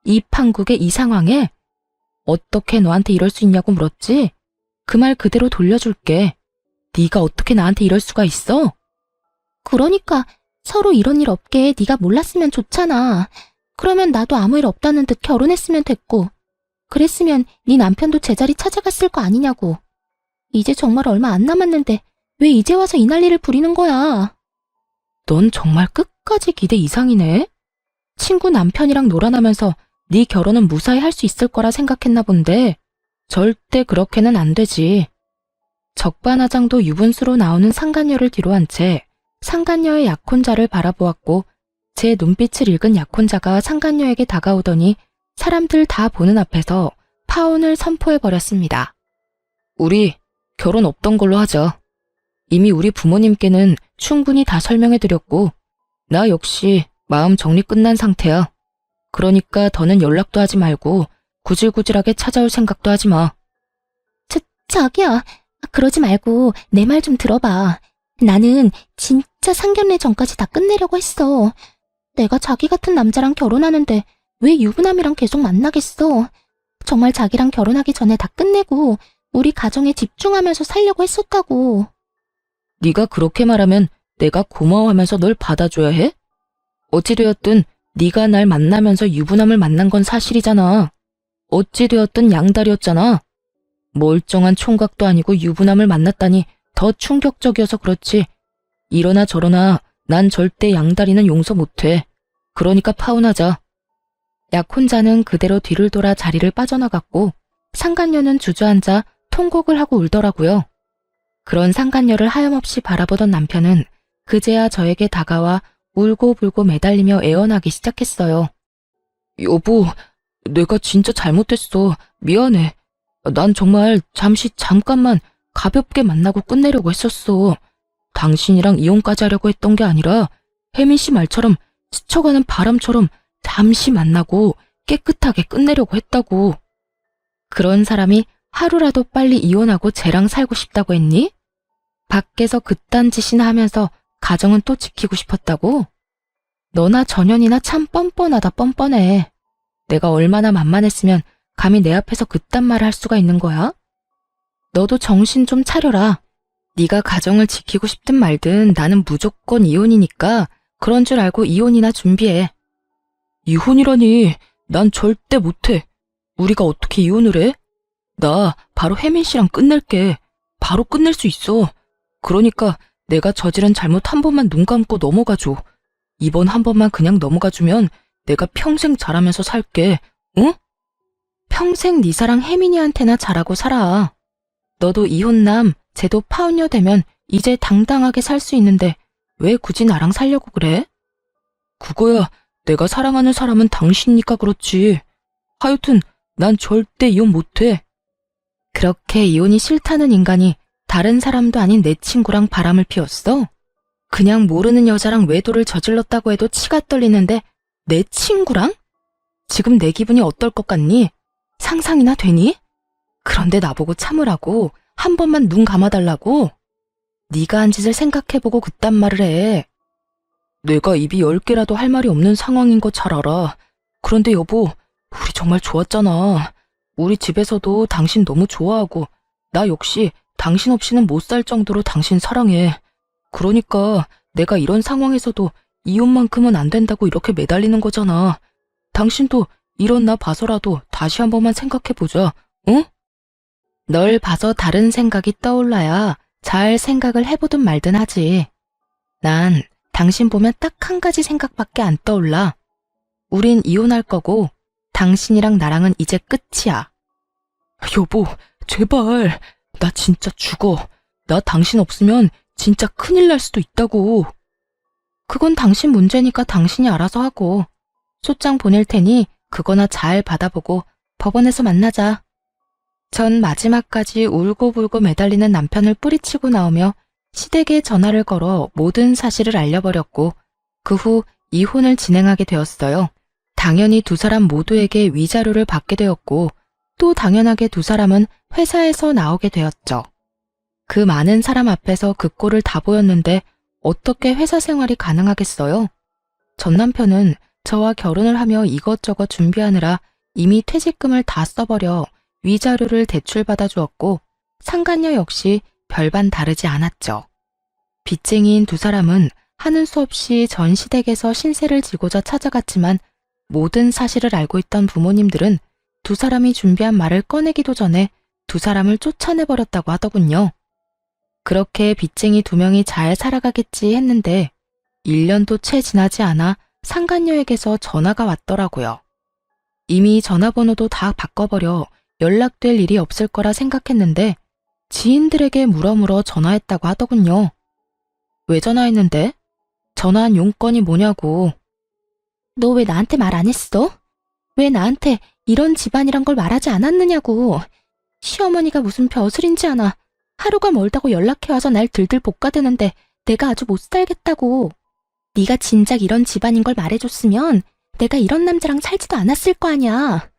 이 판국의 이 상황에? 어떻게 너한테 이럴 수 있냐고 물었지? 그 말 그대로 돌려줄게. 네가 어떻게 나한테 이럴 수가 있어? 그러니까 서로 이런 일 없게 네가 몰랐으면 좋잖아. 그러면 나도 아무 일 없다는 듯 결혼했으면 됐고 그랬으면 네 남편도 제자리 찾아갔을 거 아니냐고. 이제 정말 얼마 안 남았는데 왜 이제 와서 이 난리를 부리는 거야? 넌 정말 끝까지 기대 이상이네. 친구 남편이랑 놀아나면서 네 결혼은 무사히 할 수 있을 거라 생각했나 본데 절대 그렇게는 안 되지. 적반하장도 유분수로 나오는 상간녀를 뒤로 한 채 상간녀의 약혼자를 바라보았고 제 눈빛을 읽은 약혼자가 상간녀에게 다가오더니 사람들 다 보는 앞에서 파혼을 선포해버렸습니다. 우리 결혼 없던 걸로 하자. 이미 우리 부모님께는 충분히 다 설명해드렸고 나 역시 마음 정리 끝난 상태야. 그러니까 더는 연락도 하지 말고 구질구질하게 찾아올 생각도 하지 마. 자기야, 그러지 말고 내 말 좀 들어봐. 나는 진짜 상견례 전까지 다 끝내려고 했어. 내가 자기 같은 남자랑 결혼하는데 왜 유부남이랑 계속 만나겠어. 정말 자기랑 결혼하기 전에 다 끝내고 우리 가정에 집중하면서 살려고 했었다고. 네가 그렇게 말하면 내가 고마워하면서 널 받아줘야 해? 어찌되었든 네가 날 만나면서 유부남을 만난 건 사실이잖아. 어찌되었든 양다리였잖아. 멀쩡한 총각도 아니고 유부남을 만났다니 더 충격적이어서 그렇지. 이러나 저러나 난 절대 양다리는 용서 못해. 그러니까 파혼하자. 약혼자는 그대로 뒤를 돌아 자리를 빠져나갔고 상간녀는 주저앉아 통곡을 하고 울더라고요. 그런 상간녀를 하염없이 바라보던 남편은 그제야 저에게 다가와 울고불고 매달리며 애원하기 시작했어요. 여보, 내가 진짜 잘못했어. 미안해. 난 정말 잠깐만 가볍게 만나고 끝내려고 했었어. 당신이랑 이혼까지 하려고 했던 게 아니라 혜민 씨 말처럼 스쳐가는 바람처럼 잠시 만나고 깨끗하게 끝내려고 했다고. 그런 사람이 하루라도 빨리 이혼하고 쟤랑 살고 싶다고 했니? 밖에서 그딴 짓이나 하면서 가정은 또 지키고 싶었다고? 너나 전현이나 참 뻔뻔하다 뻔뻔해. 내가 얼마나 만만했으면 감히 내 앞에서 그딴 말을 할 수가 있는 거야? 너도 정신 좀 차려라. 네가 가정을 지키고 싶든 말든 나는 무조건 이혼이니까 그런 줄 알고 이혼이나 준비해. 이혼이라니, 난 절대 못해. 우리가 어떻게 이혼을 해? 나 바로 혜민 씨랑 끝낼게. 바로 끝낼 수 있어. 그러니까 내가 저지른 잘못 한 번만 눈 감고 넘어가줘. 이번 한 번만 그냥 넘어가주면 내가 평생 잘하면서 살게. 응? 평생 네 사랑 혜민이한테나 잘하고 살아. 너도 이혼남, 쟤도 파혼녀 되면 이제 당당하게 살 수 있는데 왜 굳이 나랑 살려고 그래? 그거야, 내가 사랑하는 사람은 당신이니까 그렇지. 하여튼 난 절대 이혼 못해. 그렇게 이혼이 싫다는 인간이 다른 사람도 아닌 내 친구랑 바람을 피웠어? 그냥 모르는 여자랑 외도를 저질렀다고 해도 치가 떨리는데 내 친구랑? 지금 내 기분이 어떨 것 같니? 상상이나 되니? 그런데 나보고 참으라고? 한 번만 눈 감아달라고? 네가 한 짓을 생각해보고 그딴 말을 해. 내가 입이 10개라도 할 말이 없는 상황인 거 잘 알아. 그런데 여보, 우리 정말 좋았잖아. 우리 집에서도 당신 너무 좋아하고 나 역시 당신 없이는 못 살 정도로 당신 사랑해. 그러니까 내가 이런 상황에서도 이혼만큼은 안 된다고 이렇게 매달리는 거잖아. 당신도 이런 나 봐서라도 다시 한 번만 생각해보자, 응? 널 봐서 다른 생각이 떠올라야 잘 생각을 해보든 말든 하지. 난 당신 보면 딱 한 가지 생각밖에 안 떠올라. 우린 이혼할 거고 당신이랑 나랑은 이제 끝이야. 여보, 제발. 나 진짜 죽어. 나 당신 없으면 진짜 큰일 날 수도 있다고. 그건 당신 문제니까 당신이 알아서 하고. 소장 보낼 테니 그거나 잘 받아보고 법원에서 만나자. 전 마지막까지 울고불고 매달리는 남편을 뿌리치고 나오며 시댁에 전화를 걸어 모든 사실을 알려버렸고 그 후 이혼을 진행하게 되었어요. 당연히 두 사람 모두에게 위자료를 받게 되었고 또 당연하게 두 사람은 회사에서 나오게 되었죠. 그 많은 사람 앞에서 그 꼴을 다 보였는데 어떻게 회사 생활이 가능하겠어요? 전 남편은 저와 결혼을 하며 이것저것 준비하느라 이미 퇴직금을 다 써버려 위자료를 대출받아 주었고 상간녀 역시 별반 다르지 않았죠. 빚쟁이인 두 사람은 하는 수 없이 전 시댁에서 신세를 지고자 찾아갔지만 모든 사실을 알고 있던 부모님들은 두 사람이 준비한 말을 꺼내기도 전에 두 사람을 쫓아내버렸다고 하더군요. 그렇게 빚쟁이 두 명이 잘 살아가겠지 했는데 1년도 채 지나지 않아 상간녀에게서 전화가 왔더라고요. 이미 전화번호도 다 바꿔버려 연락될 일이 없을 거라 생각했는데 지인들에게 물어물어 전화했다고 하더군요. 왜 전화했는데? 전화한 용건이 뭐냐고. 너 왜 나한테 말 안 했어? 왜 나한테 이런 집안이란 걸 말하지 않았느냐고. 시어머니가 무슨 벼슬인지 아나. 하루가 멀다고 연락해와서 날 들들 볶아대는데 내가 아주 못 살겠다고. 네가 진작 이런 집안인 걸 말해줬으면 내가 이런 남자랑 살지도 않았을 거 아냐.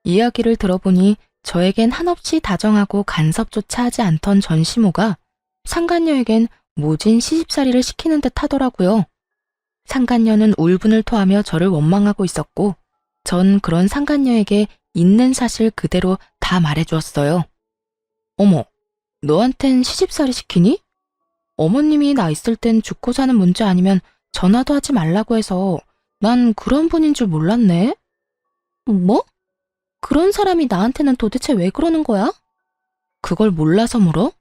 이야기를 들어보니 저에겐 한없이 다정하고 간섭조차 하지 않던 전시모가 상간녀에겐 모진 시집살이를 시키는 듯 하더라고요. 상간녀는 울분을 토하며 저를 원망하고 있었고 전 그런 상간녀에게 있는 사실 그대로 다 말해주었어요. 어머, 너한텐 시집살이 시키니? 어머님이 나 있을 땐 죽고 사는 문제 아니면 전화도 하지 말라고 해서 난 그런 분인 줄 몰랐네. 뭐? 그런 사람이 나한테는 도대체 왜 그러는 거야? 그걸 몰라서 물어?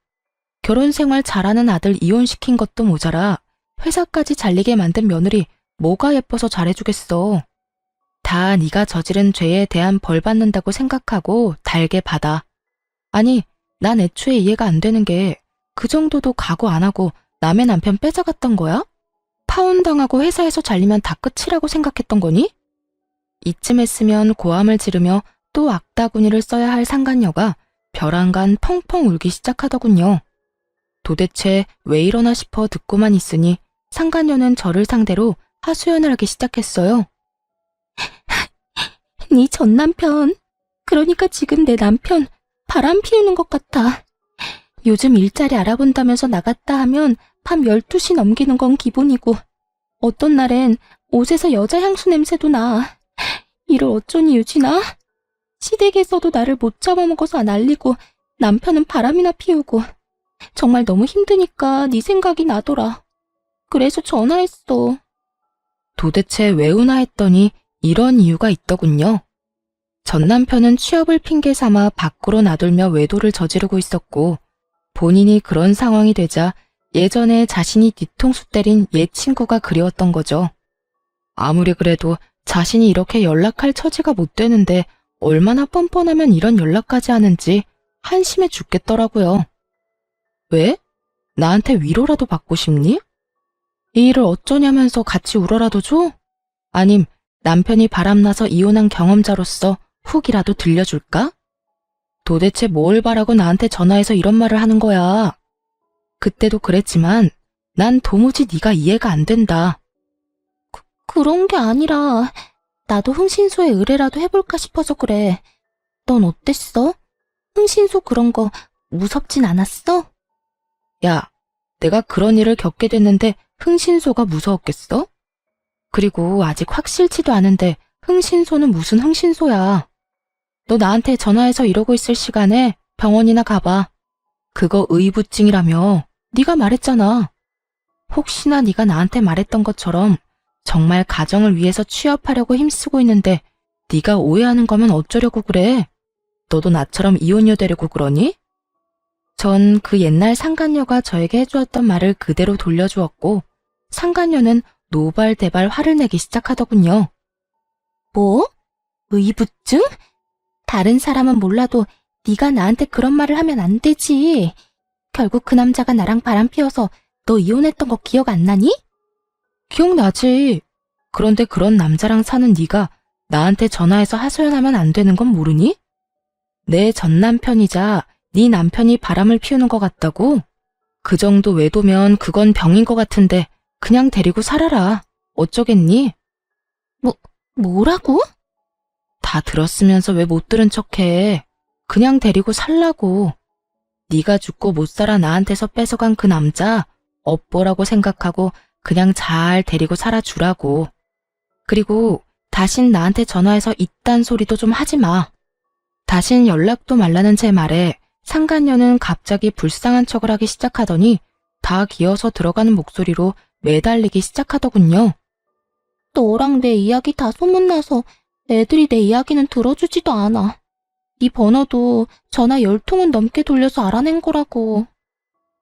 결혼 생활 잘하는 아들 이혼시킨 것도 모자라 회사까지 잘리게 만든 며느리 뭐가 예뻐서 잘해주겠어. 다 네가 저지른 죄에 대한 벌 받는다고 생각하고 달게 받아. 아니, 난 애초에 이해가 안 되는 게 그 정도도 각오 안 하고 남의 남편 뺏어갔던 거야? 파혼당하고 회사에서 잘리면 다 끝이라고 생각했던 거니? 이쯤 했으면 고함을 지르며 또 악다구니를 써야 할 상간녀가 벼랑간 펑펑 울기 시작하더군요. 도대체 왜 이러나 싶어 듣고만 있으니 상간녀는 저를 상대로 하소연을 하기 시작했어요. 네 전 남편, 그러니까 지금 내 남편 바람 피우는 것 같아. 요즘 일자리 알아본다면서 나갔다 하면 밤 12시 넘기는 건 기본이고 어떤 날엔 옷에서 여자 향수 냄새도 나. 이를 어쩌니 유진아? 시댁에서도 나를 못 잡아먹어서 난리고 남편은 바람이나 피우고 정말 너무 힘드니까 네 생각이 나더라. 그래서 전화했어. 도대체 왜 우나 했더니 이런 이유가 있더군요. 전 남편은 취업을 핑계 삼아 밖으로 나돌며 외도를 저지르고 있었고 본인이 그런 상황이 되자 예전에 자신이 뒤통수 때린 옛 친구가 그리웠던 거죠. 아무리 그래도 자신이 이렇게 연락할 처지가 못 되는데 얼마나 뻔뻔하면 이런 연락까지 하는지 한심해 죽겠더라고요. 왜? 나한테 위로라도 받고 싶니? 이 일을 어쩌냐면서 같이 울어라도 줘? 아님 남편이 바람나서 이혼한 경험자로서 훅이라도 들려줄까? 도대체 뭘 바라고 나한테 전화해서 이런 말을 하는 거야? 그때도 그랬지만 난 도무지 네가 이해가 안 된다. 그런 게 아니라 나도 흥신소에 의뢰라도 해볼까 싶어서 그래. 넌 어땠어? 흥신소 그런 거 무섭진 않았어? 야, 내가 그런 일을 겪게 됐는데 흥신소가 무서웠겠어? 그리고 아직 확실치도 않은데 흥신소는 무슨 흥신소야. 너 나한테 전화해서 이러고 있을 시간에 병원이나 가봐. 그거 의부증이라며 네가 말했잖아. 혹시나 네가 나한테 말했던 것처럼 정말 가정을 위해서 취업하려고 힘쓰고 있는데 네가 오해하는 거면 어쩌려고 그래? 너도 나처럼 이혼녀 되려고 그러니? 전 그 옛날 상간녀가 저에게 해주었던 말을 그대로 돌려주었고 상간녀는 노발대발 화를 내기 시작하더군요. 뭐? 의부증? 다른 사람은 몰라도 네가 나한테 그런 말을 하면 안 되지. 결국 그 남자가 나랑 바람 피워서 너 이혼했던 거 기억 안 나니? 기억나지? 그런데 그런 남자랑 사는 네가 나한테 전화해서 하소연하면 안 되는 건 모르니? 내 전 남편이자 네 남편이 바람을 피우는 것 같다고? 그 정도 외도면 그건 병인 것 같은데 그냥 데리고 살아라. 어쩌겠니? 뭐라고? 다 들었으면서 왜 못 들은 척해. 그냥 데리고 살라고. 네가 죽고 못 살아 나한테서 뺏어간 그 남자 업보라고 생각하고 그냥 잘 데리고 살아주라고. 그리고 다신 나한테 전화해서 이딴 소리도 좀 하지 마. 다신 연락도 말라는 제 말에 상간녀는 갑자기 불쌍한 척을 하기 시작하더니 다 기어서 들어가는 목소리로 매달리기 시작하더군요. 너랑 내 이야기 다 소문나서 애들이 내 이야기는 들어주지도 않아. 네 번호도 전화 10통은 넘게 돌려서 알아낸 거라고.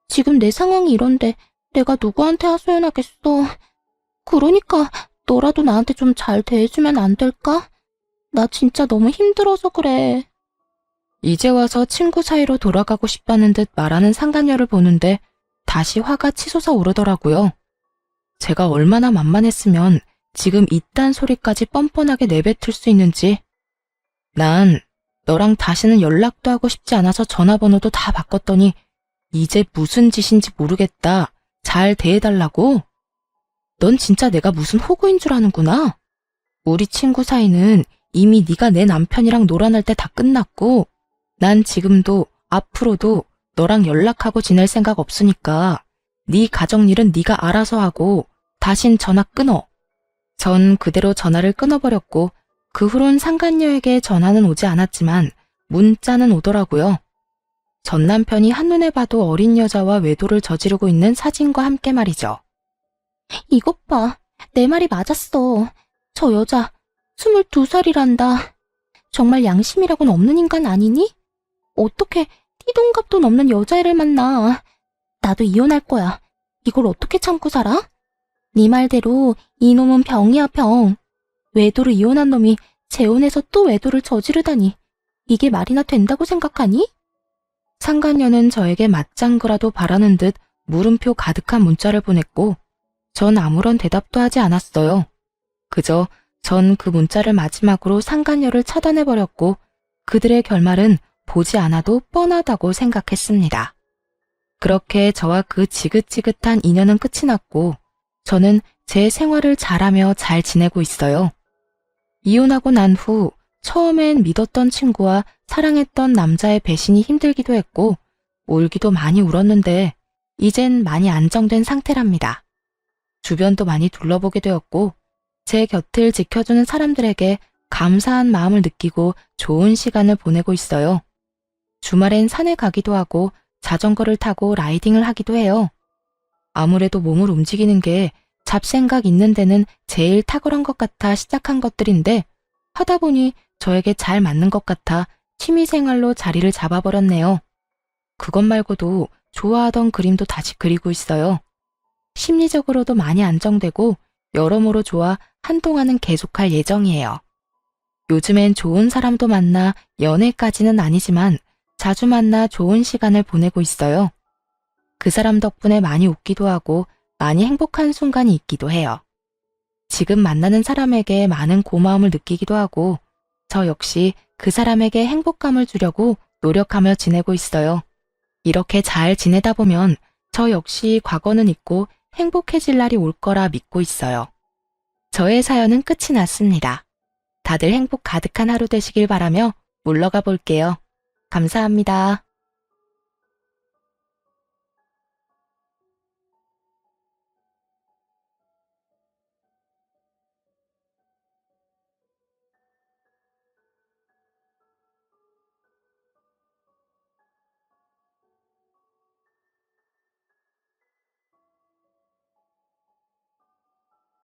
지금 내 상황이 이런데 내가 누구한테 하소연하겠어. 그러니까 너라도 나한테 좀 잘 대해주면 안 될까? 나 진짜 너무 힘들어서 그래. 이제 와서 친구 사이로 돌아가고 싶다는 듯 말하는 상간녀를 보는데 다시 화가 치솟아 오르더라고요. 제가 얼마나 만만했으면 지금 이딴 소리까지 뻔뻔하게 내뱉을 수 있는지. 난 너랑 다시는 연락도 하고 싶지 않아서 전화번호도 다 바꿨더니 이제 무슨 짓인지 모르겠다. 잘 대해달라고? 넌 진짜 내가 무슨 호구인 줄 아는구나. 우리 친구 사이는 이미 네가 내 남편이랑 놀아날 때 다 끝났고 난 지금도 앞으로도 너랑 연락하고 지낼 생각 없으니까 네 가정일은 네가 알아서 하고 다신 전화 끊어. 전 그대로 전화를 끊어버렸고 그 후론 상간녀에게 전화는 오지 않았지만 문자는 오더라고요. 전 남편이 한눈에 봐도 어린 여자와 외도를 저지르고 있는 사진과 함께 말이죠. 이것 봐. 내 말이 맞았어. 저 여자 22살이란다. 정말 양심이라고는 없는 인간 아니니? 어떻게 띠동갑도 넘는 여자애를 만나. 나도 이혼할 거야. 이걸 어떻게 참고 살아? 네 말대로 이놈은 병이야, 병. 외도로 이혼한 놈이 재혼해서 또 외도를 저지르다니. 이게 말이나 된다고 생각하니? 상간녀는 저에게 맞장구라도 바라는 듯 물음표 가득한 문자를 보냈고 전 아무런 대답도 하지 않았어요. 그저 전 그 문자를 마지막으로 상간녀를 차단해버렸고 그들의 결말은 보지 않아도 뻔하다고 생각했습니다. 그렇게 저와 그 지긋지긋한 인연은 끝이 났고 저는 제 생활을 잘하며 잘 지내고 있어요. 이혼하고 난 후 처음엔 믿었던 친구와 사랑했던 남자의 배신이 힘들기도 했고 울기도 많이 울었는데 이젠 많이 안정된 상태랍니다. 주변도 많이 둘러보게 되었고 제 곁을 지켜주는 사람들에게 감사한 마음을 느끼고 좋은 시간을 보내고 있어요. 주말엔 산에 가기도 하고 자전거를 타고 라이딩을 하기도 해요. 아무래도 몸을 움직이는 게 잡생각 있는 데는 제일 탁월한 것 같아 시작한 것들인데 하다 보니 저에게 잘 맞는 것 같아 취미생활로 자리를 잡아버렸네요. 그것 말고도 좋아하던 그림도 다시 그리고 있어요. 심리적으로도 많이 안정되고 여러모로 좋아 한동안은 계속할 예정이에요. 요즘엔 좋은 사람도 만나 연애까지는 아니지만 자주 만나 좋은 시간을 보내고 있어요. 그 사람 덕분에 많이 웃기도 하고 많이 행복한 순간이 있기도 해요. 지금 만나는 사람에게 많은 고마움을 느끼기도 하고 저 역시 그 사람에게 행복감을 주려고 노력하며 지내고 있어요. 이렇게 잘 지내다 보면 저 역시 과거는 잊고 행복해질 날이 올 거라 믿고 있어요. 저의 사연은 끝이 났습니다. 다들 행복 가득한 하루 되시길 바라며 물러가 볼게요. 감사합니다.